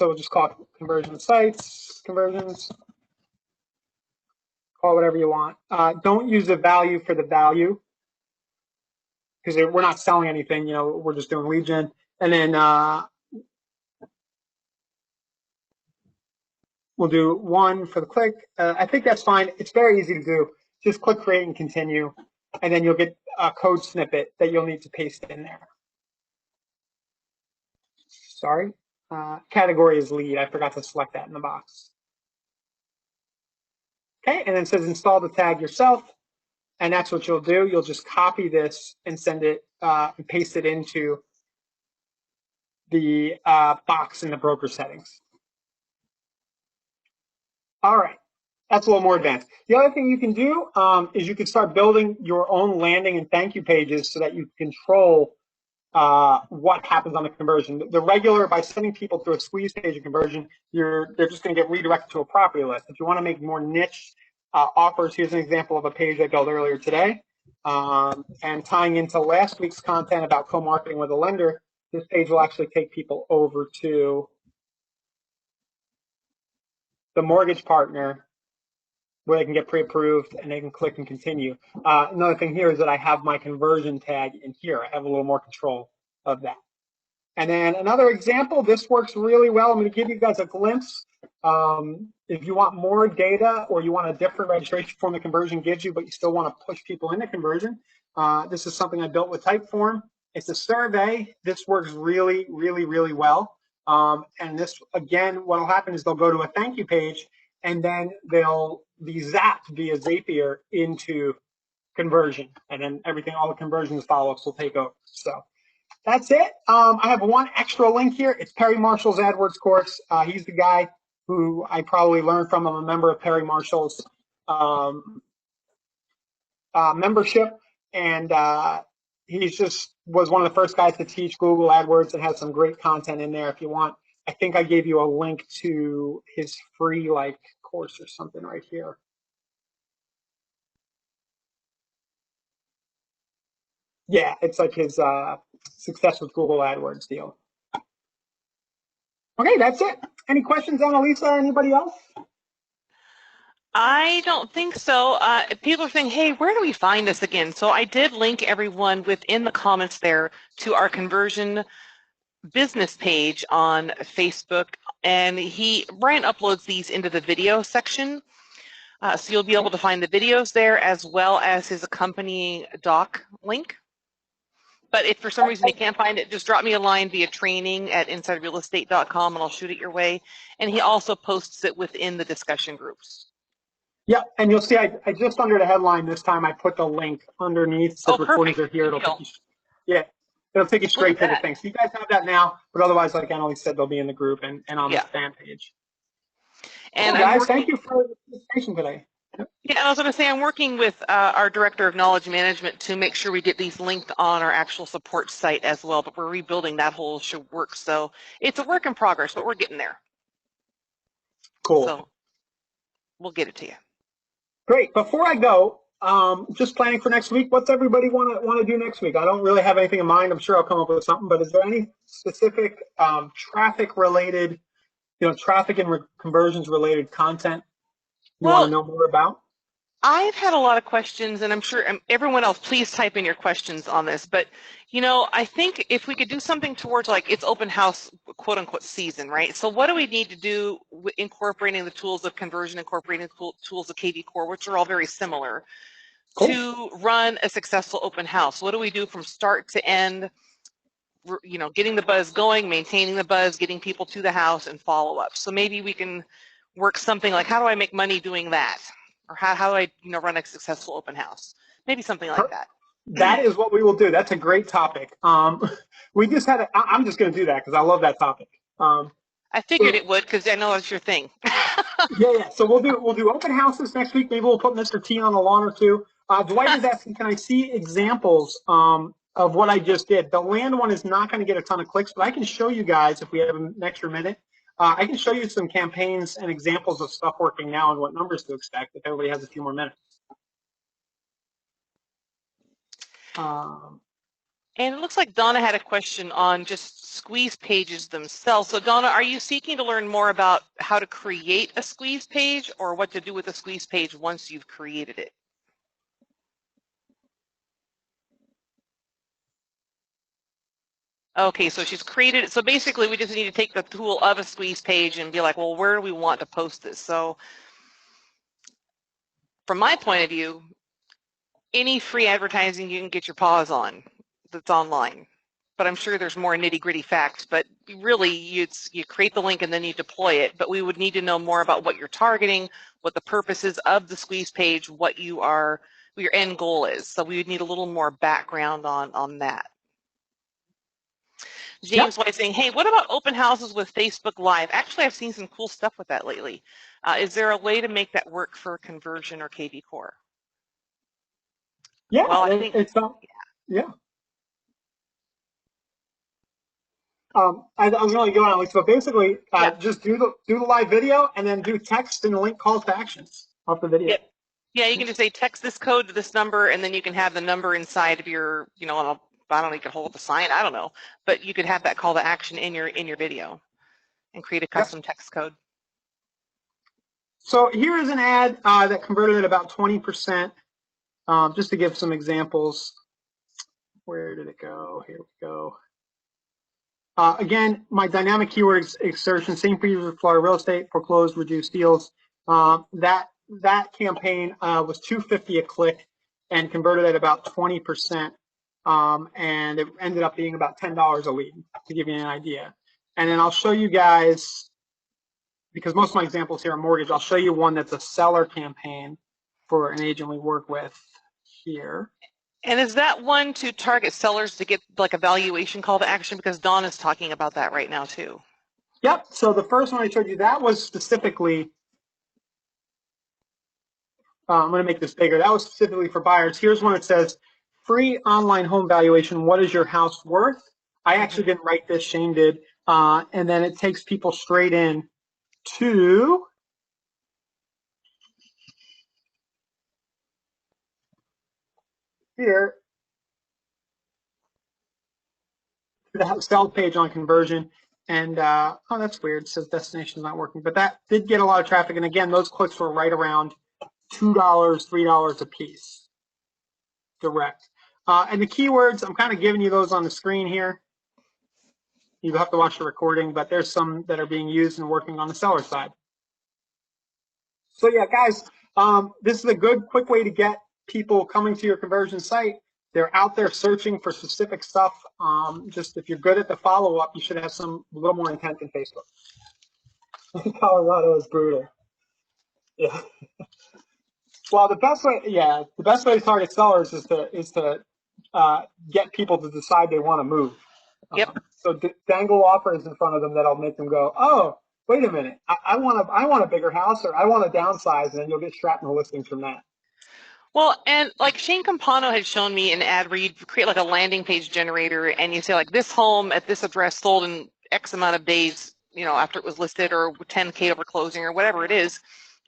we'll just call it conversion sites, conversions, call it whatever you want. Don't use the value for the value, because we're not selling anything, we're just doing lead gen. And then we'll do 1 for the click. I think that's fine. It's very easy to do. Just click create and continue, and then you'll get a code snippet that you'll need to paste in there. Sorry. Category is lead. I forgot to select that in the box. Okay, and then it says install the tag yourself, and that's what you'll do. You'll just copy this and send it and paste it into the box in the broker settings. All right, that's a little more advanced. The other thing you can do is you can start building your own landing and thank you pages so that you control what happens on the conversion. The regular, by sending people to a squeeze page of conversion, they're just going to get redirected to a property list. If you want to make more niche offers, here's an example of a page I built earlier today. And tying into last week's content about co-marketing with a lender, this page will actually take people over to the mortgage partner where they can get pre-approved and they can click and continue. Another thing here is that I have my conversion tag in here. I have a little more control of that. And then another example, this works really well. I'm going to give you guys a glimpse. If you want more data or you want a different registration form the conversion gives you, but you still want to push people into conversion, this is something I built with Typeform. It's a survey. This works really, really, really well. And this, again, what will happen is they'll go to a thank you page, and then they'll be zapped via Zapier into conversion. And then everything, all the conversions follow-ups will take over. So that's it. I have one extra link here. It's Perry Marshall's AdWords course. He's the guy who I probably learned from. I'm a member of Perry Marshall's membership, and he's just was one of the first guys to teach Google AdWords and has some great content in there. If you want, I think I gave you a link to his free course or something right here. Yeah, it's like his success with Google AdWords deal. Okay, that's it. Any questions, Annalisa, or anybody else? I don't think so. People are saying, hey, where do we find this again? So I did link everyone within the comments there to our conversion business page on Facebook, and Brian uploads these into the video section. So you'll be able to find the videos there as well as his accompanying doc link. But if for some reason you can't find it, just drop me a line via training@insiderealestate.com and I'll shoot it your way. And he also posts it within the discussion groups. Yeah, and you'll see I just under the headline this time I put the link underneath. Said Oh, recordings perfect. are here. It'll take you, yeah, it'll take you straight to the thing. So you guys have that now, but otherwise, like Annalise said, they'll be in the group and on the fan page. And cool, guys, thank you for the presentation today. Yeah, I was going to say I'm working with our Director of Knowledge Management to make sure we get these linked on our actual support site as well, but we're rebuilding that whole work. So it's a work in progress, but we're getting there. Cool. So we'll get it to you. Great. Before I go, just planning for next week. What's everybody want to do next week? I don't really have anything in mind. I'm sure I'll come up with something. But is there any specific traffic related, traffic and conversions related content you want to know more about? I've had a lot of questions, and I'm sure everyone else, please type in your questions on this. But, I think if we could do something towards it's open house, quote unquote, season, right? So what do we need to do incorporating the tools of conversion, incorporating the tools of KV Core, which are all very similar, to run a successful open house? What do we do from start to end? Getting the buzz going, maintaining the buzz, getting people to the house, and follow up. So maybe we can work something like, how do I make money doing that? Or how do I run a successful open house? Maybe something like that. That is what we will do. That's a great topic. We just had I'm just going to do that because I love that topic. I figured it would because I know that's your thing. Yeah. So we'll do open houses next week. Maybe we'll put Mr. T on the lawn or two. Dwight is asking, can I see examples of what I just did? The land one is not going to get a ton of clicks, but I can show you guys if we have an extra minute. I can show you some campaigns and examples of stuff working now and what numbers to expect if everybody has a few more minutes. And it looks like Donna had a question on just squeeze pages themselves. So Donna, are you seeking to learn more about how to create a squeeze page or what to do with a squeeze page once you've created it? Okay, so she's created it. So basically, we just need to take the tool of a squeeze page and be like, well, where do we want to post this? So from my point of view, any free advertising you can get your paws on that's online. But I'm sure there's more nitty-gritty facts. But really, you create the link and then you deploy it. But we would need to know more about what you're targeting, what the purpose is of the squeeze page, what your end goal is. So we would need a little more background on that. James White saying, hey, what about open houses with Facebook Live? Actually, I've seen some cool stuff with that lately. Is there a way to make that work for conversion or KV Core? Yeah, well, I think it's yeah. I was really going on, so basically, just do the live video and then do text and link calls to actions off the video. Yep. Yeah, you can just say text this code to this number, and then you can have the number inside of your, I don't know, you can hold up a sign, I don't know, but you could have that call to action in your video and create a custom text code. So here is an ad that converted at about 20%. Just to give some examples. Where did it go? Here we go. Again, my dynamic keyword insertion, same for you for Florida real estate, foreclosed, reduced deals. That campaign was $2.50 a click and converted at about 20%. And it ended up being about $10 a lead, to give you an idea. And then I'll show you guys, because most of my examples here are mortgage, I'll show you one that's a seller campaign for an agent we work with here. And is that one to target sellers to get like a valuation call to action? Because Dawn is talking about that right now too. Yep. So the first one I showed you, that was specifically I'm going to make this bigger. That was specifically for buyers. Here's one that says, free online home valuation. What is your house worth? I actually didn't write this. Shane did. And then it takes people straight in to here, the sell page on conversion. And oh, that's weird. It says destination is not working. But that did get a lot of traffic. And again, those clicks were right around $2, $3 a piece direct. And the keywords, I'm kind of giving you those on the screen here. You have to watch the recording, but there's some that are being used and working on the seller side. So yeah, guys, this is a good, quick way to get people coming to your conversion site. They're out there searching for specific stuff. Just if you're good at the follow-up, you should have some a little more intent than Facebook. Colorado is brutal. Yeah. Well, the best way to target sellers is to get people to decide they want to move. Yep. So dangle offers in front of them that'll make them go, oh, wait a minute, I want a bigger house, or I want to downsize, and then you'll get shrapnel listings from that. Well, and like Shane Campano had shown me an ad where you create like a landing page generator, and you say like this home at this address sold in X amount of days, after it was listed, or 10K over closing, or whatever it is,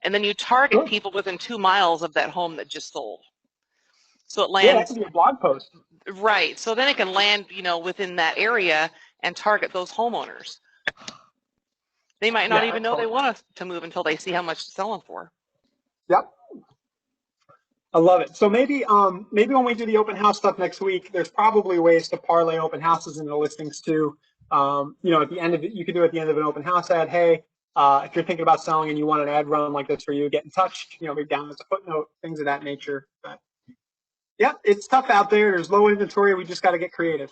and then you target people within 2 miles of that home that just sold. So it lands. Yeah, that could be a blog post. Right. So then it can land, within that area and target those homeowners. They might not even know they want to move until they see how much it's selling for. Yep. I love it. So maybe when we do the open house stuff next week, there's probably ways to parlay open houses into listings too. At the end of it, you could do at the end of an open house ad, hey, if you're thinking about selling and you want an ad run like this for you, get in touch, maybe down as a footnote, things of that nature. But yeah, it's tough out there. There's low inventory. We just got to get creative.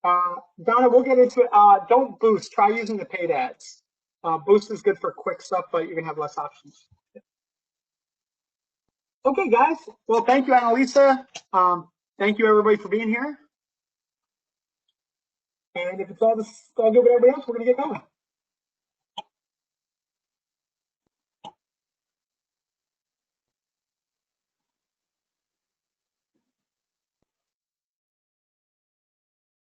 Donna, we'll get into it. Don't boost. Try using the paid ads. Boost is good for quick stuff, but you're going to have less options. Okay, guys. Well, thank you, Annalisa. Thank you, everybody, for being here. And if it's all good with everybody else, we're going to get going.